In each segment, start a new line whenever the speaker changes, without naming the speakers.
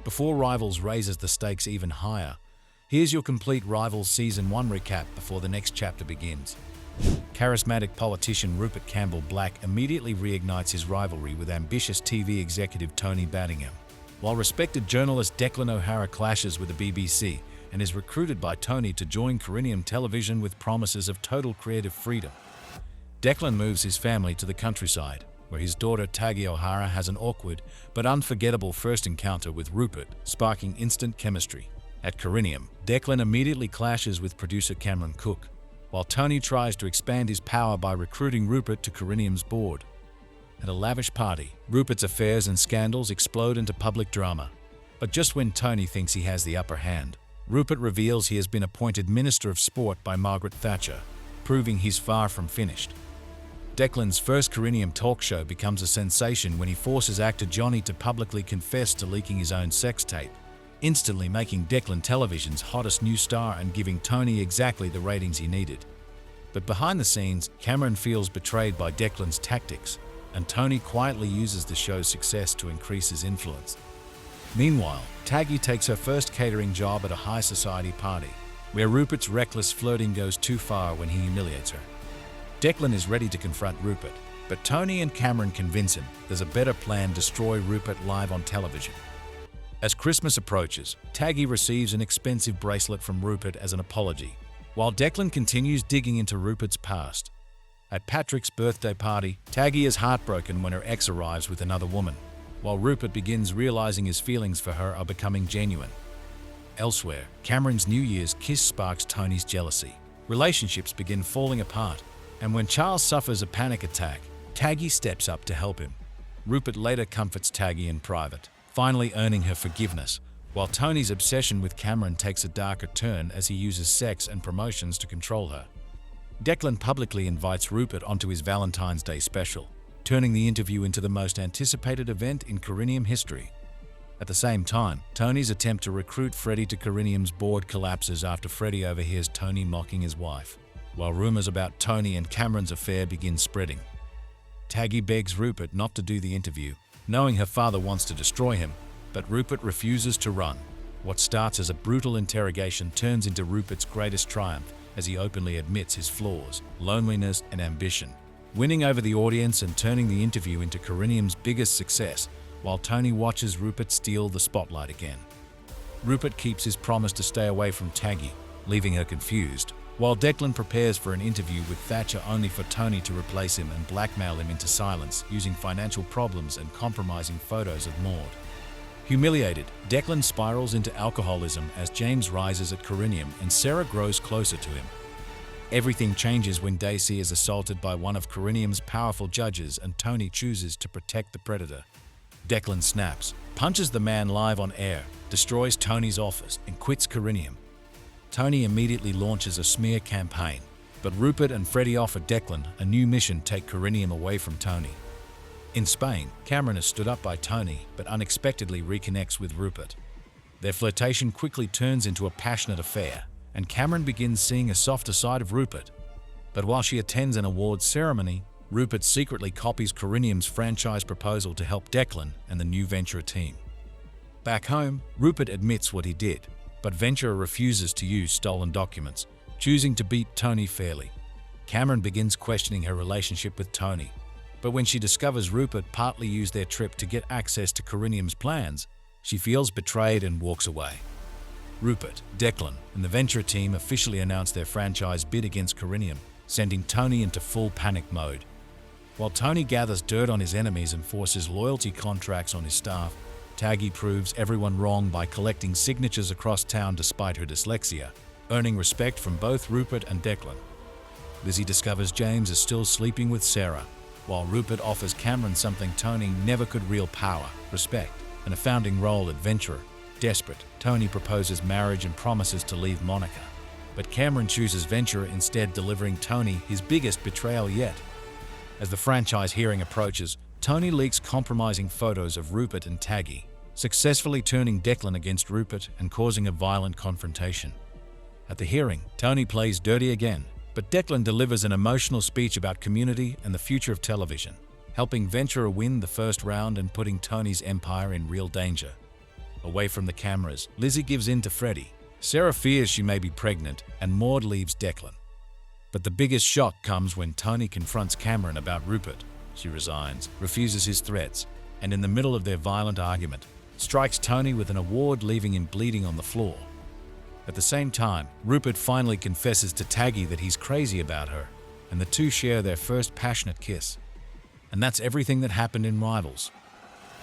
Before Rivals raises the stakes even higher, here's your complete Rivals Season 1 recap before the next chapter begins. Charismatic politician Rupert Campbell-Black immediately reignites his rivalry with ambitious TV executive Tony Baddingham, while respected journalist Declan O'Hara clashes with the BBC and is recruited by Tony to join Corinium television with promises of total creative freedom. Declan moves his family to the countryside, where his daughter Taggie O'Hara has an awkward but unforgettable first encounter with Rupert, sparking instant chemistry. At Corinium, Declan immediately clashes with producer Cameron Cook, while Tony tries to expand his power by recruiting Rupert to Corinium's board. At a lavish party, Rupert's affairs and scandals explode into public drama. But just when Tony thinks he has the upper hand, Rupert reveals he has been appointed Minister of Sport by Margaret Thatcher, proving he's far from finished. Declan's first Corinium talk show becomes a sensation when he forces actor Johnny to publicly confess to leaking his own sex tape, instantly making Declan television's hottest new star and giving Tony exactly the ratings he needed. But behind the scenes, Cameron feels betrayed by Declan's tactics, and Tony quietly uses the show's success to increase his influence. Meanwhile, Taggie takes her first catering job at a high society party, where Rupert's reckless flirting goes too far when he humiliates her. Declan is ready to confront Rupert, but Tony and Cameron convince him there's a better plan: destroy Rupert live on television. As Christmas approaches, Taggie receives an expensive bracelet from Rupert as an apology, while Declan continues digging into Rupert's past. At Patrick's birthday party, Taggie is heartbroken when her ex arrives with another woman, while Rupert begins realizing his feelings for her are becoming genuine. Elsewhere, Cameron's New Year's kiss sparks Tony's jealousy. Relationships begin falling apart, and when Charles suffers a panic attack, Taggie steps up to help him. Rupert later comforts Taggie in private, finally earning her forgiveness, while Tony's obsession with Cameron takes a darker turn as he uses sex and promotions to control her. Declan publicly invites Rupert onto his Valentine's Day special, turning the interview into the most anticipated event in Corinium history. At the same time, Tony's attempt to recruit Freddie to Corinium's board collapses after Freddie overhears Tony mocking his wife, while rumors about Tony and Cameron's affair begin spreading. Taggie begs Rupert not to do the interview, knowing her father wants to destroy him, but Rupert refuses to run. What starts as a brutal interrogation turns into Rupert's greatest triumph as he openly admits his flaws, loneliness, and ambition, winning over the audience and turning the interview into Corinium's biggest success, while Tony watches Rupert steal the spotlight again. Rupert keeps his promise to stay away from Taggie, leaving her confused, while Declan prepares for an interview with Thatcher only for Tony to replace him and blackmail him into silence using financial problems and compromising photos of Maud. Humiliated, Declan spirals into alcoholism as James rises at Corinium and Sarah grows closer to him. Everything changes when Daisy is assaulted by one of Corinium's powerful judges and Tony chooses to protect the predator. Declan snaps, punches the man live on air, destroys Tony's office, and quits Corinium. Tony immediately launches a smear campaign, but Rupert and Freddie offer Declan a new mission: take Corinium away from Tony. In Spain, Cameron is stood up by Tony, but unexpectedly reconnects with Rupert. Their flirtation quickly turns into a passionate affair, and Cameron begins seeing a softer side of Rupert. But while she attends an awards ceremony, Rupert secretly copies Corinium's franchise proposal to help Declan and the new Ventura team. Back home, Rupert admits what he did, but Ventura refuses to use stolen documents, choosing to beat Tony fairly. Cameron begins questioning her relationship with Tony, but when she discovers Rupert partly used their trip to get access to Corinium's plans, she feels betrayed and walks away. Rupert, Declan, and the Ventura team officially announce their franchise bid against Corinium, sending Tony into full panic mode. While Tony gathers dirt on his enemies and forces loyalty contracts on his staff, Taggie proves everyone wrong by collecting signatures across town despite her dyslexia, earning respect from both Rupert and Declan. Lizzie discovers James is still sleeping with Sarah, while Rupert offers Cameron something Tony never could: real power, respect, and a founding role at Ventura. Desperate, Tony proposes marriage and promises to leave Monica, but Cameron chooses Ventura instead, delivering Tony his biggest betrayal yet. As the franchise hearing approaches, Tony leaks compromising photos of Rupert and Taggie, successfully turning Declan against Rupert and causing a violent confrontation. At the hearing, Tony plays dirty again, but Declan delivers an emotional speech about community and the future of television, helping Ventura win the first round and putting Tony's empire in real danger. Away from the cameras, Lizzie gives in to Freddie. Sarah fears she may be pregnant, and Maud leaves Declan. But the biggest shock comes when Tony confronts Cameron about Rupert. She resigns, refuses his threats, and in the middle of their violent argument, strikes Tony with an award, leaving him bleeding on the floor. At the same time, Rupert finally confesses to Taggie that he's crazy about her, and the two share their first passionate kiss. And that's everything that happened in Rivals.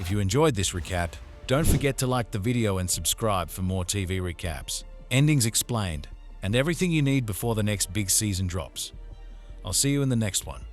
If you enjoyed this recap, don't forget to like the video and subscribe for more TV recaps, endings explained, and everything you need before the next big season drops. I'll see you in the next one.